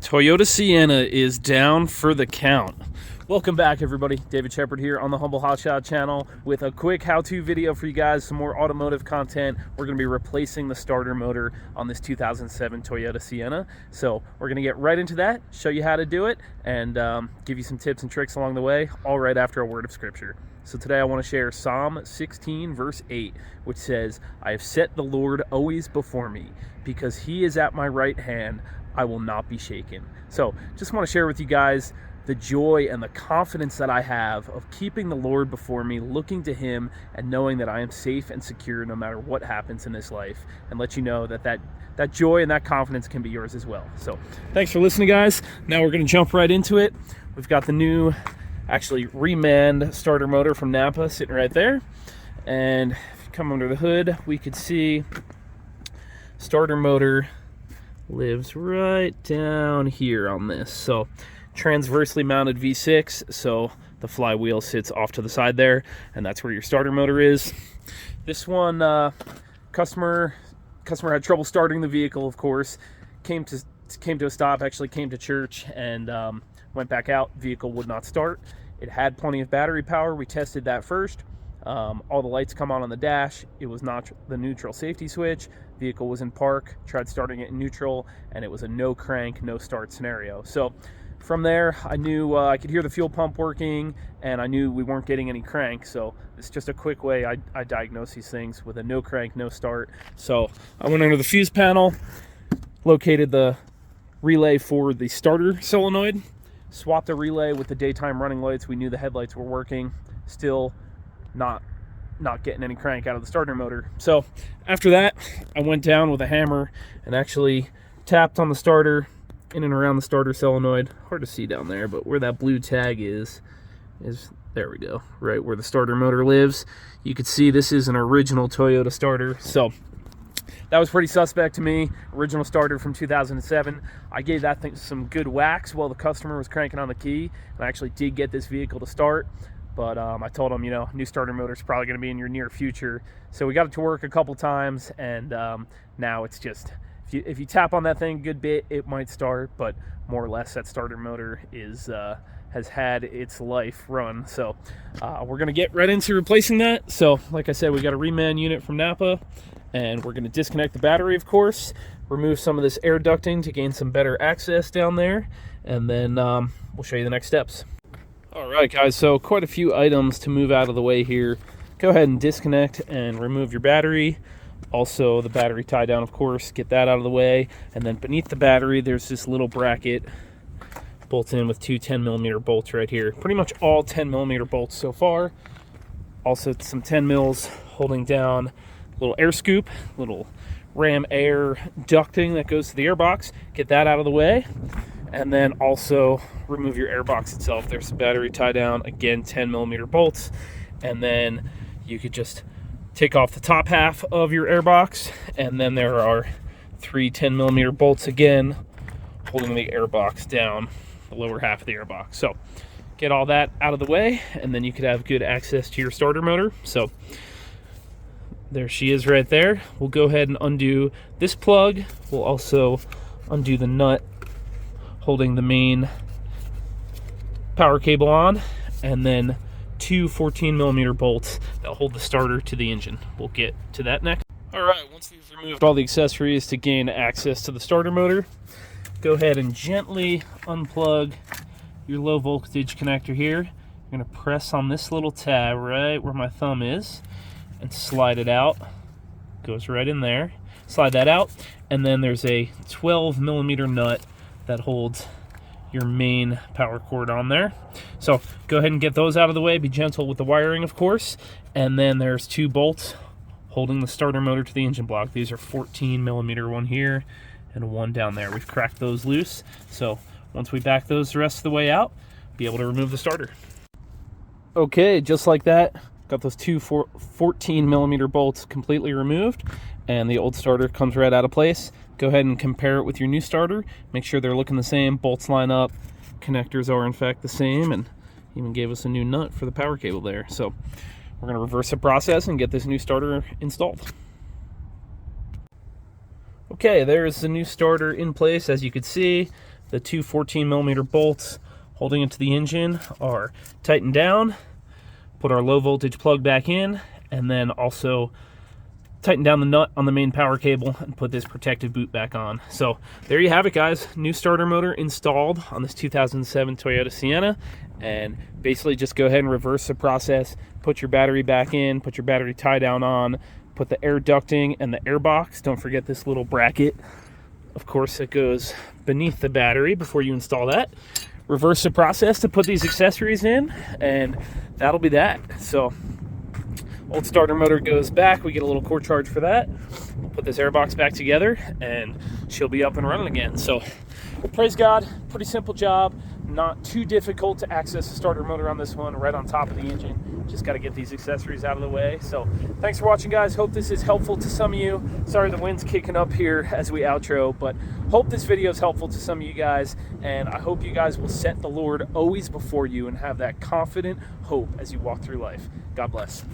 Toyota Sienna is down for the count. Welcome back, everybody. David Shepard here on the Humble Hotshot channel with a quick how-to video for you guys, some more automotive content. We're going to be replacing the starter motor on this 2007 Toyota Sienna. So we're going to get right into that, show you how to do it, and give you some tips and tricks along the way, all right after a word of scripture. So today I want to share Psalm 16 verse 8, which says, "I have set the Lord always before me, because he is at my right hand, I will not be shaken." So just want to share with you guys the joy and the confidence that I have of keeping the Lord before me, looking to him and knowing that I am safe and secure no matter what happens in this life, and let you know that joy and that confidence can be yours as well. So thanks for listening, guys. Now we're going to jump right into it. We've got the new, actually remanned starter motor from Napa sitting right there. And if you come under the hood, we could see starter motor lives right down here on this. So transversely mounted V6, so the flywheel sits off to the side there, and that's where your starter motor is. This one, customer had trouble starting the vehicle, of course. Came to a stop, actually came to church, and went back out. Vehicle would not start. It had plenty of battery power. We tested that first. All the lights come on the dash. It was not the neutral safety switch. Vehicle was in park. Tried starting it in neutral, and it was a no crank, no start scenario. So from there, I knew I could hear the fuel pump working, and I knew we weren't getting any crank. So it's just a quick way I diagnose these things with a no crank, no start. So I went under the fuse panel, located the relay for the starter solenoid, swapped the relay with the daytime running lights. We knew the headlights were working, still not getting any crank out of the starter motor. So after that, I went down with a hammer and actually tapped on the starter, in and around the starter solenoid. Hard to see down there, but where that blue tag is there we go, right where the starter motor lives. You could see this is an original Toyota starter, so that was pretty suspect to me. Original starter from 2007. I gave that thing some good whacks while the customer was cranking on the key, and I actually did get this vehicle to start. But I told him, new starter motor is probably going to be in your near future. So we got it to work a couple times, and now it's just, if you tap on that thing a good bit, it might start, but more or less that starter motor has had its life run. So we're going to get right into replacing that. So like I said, we got a reman unit from Napa, and we're going to disconnect the battery, of course, remove some of this air ducting to gain some better access down there, and then we'll show you the next steps. All right, guys, so quite a few items to move out of the way here. Go ahead and disconnect and remove your battery. Also, the battery tie down, of course, get that out of the way. And then beneath the battery, there's this little bracket built in with two 10mm bolts right here. Pretty much all 10mm bolts so far. Also, some 10 mils holding down a little air scoop, little ram air ducting that goes to the airbox. Get that out of the way. And then also remove your airbox itself. There's the battery tie down, again 10mm bolts, and then you could just take off the top half of your airbox, and then there are three 10mm bolts again holding the airbox down, the lower half of the airbox. So get all that out of the way, and then you could have good access to your starter motor. So there she is right there. We'll go ahead and undo this plug. We'll also undo the nut holding the main power cable on, and then two 14mm bolts that hold the starter to the engine. We'll get to that next. All right, once we've removed all the accessories to gain access to the starter motor, go ahead and gently unplug your low voltage connector here. You're going to press on this little tab right where my thumb is and slide it out. Goes right in there. Slide that out, and then there's a 12mm nut that holds your main power cord on there. So go ahead and get those out of the way. Be gentle with the wiring, of course. And then there's two bolts holding the starter motor to the engine block. These are 14mm, one here and one down there. We've cracked those loose. So once we back those the rest of the way out, be able to remove the starter. Okay, just like that, got those two 14mm bolts completely removed, and the old starter comes right out of place. Go ahead and compare it with your new starter. Make sure they're looking the same, bolts line up, connectors are in fact the same, and even gave us a new nut for the power cable there. So we're going to reverse the process and get this new starter installed. Okay, there's the new starter in place. As you can see, The two 14mm bolts holding it to the engine are tightened down. Put our low voltage plug back in, and then also tighten down the nut on the main power cable and put this protective boot back on. So there you have it, guys. New starter motor installed on this 2007 Toyota Sienna. And basically just go ahead and reverse the process. Put your battery back in, put your battery tie down on, put the air ducting and the air box. Don't forget this little bracket, of course, that goes beneath the battery before you install that. Reverse the process to put these accessories in, and that'll be that. So old starter motor goes back. We get a little core charge for that. We'll put this airbox back together, and she'll be up and running again. So praise God, pretty simple job. Not too difficult to access the starter motor on this one, right on top of the engine. Just got to get these accessories out of the way. So thanks for watching, guys. Hope this is helpful to some of you. Sorry the wind's kicking up here as we outro, but hope this video is helpful to some of you guys, and I hope you guys will set the Lord always before you and have that confident hope as you walk through life. God bless.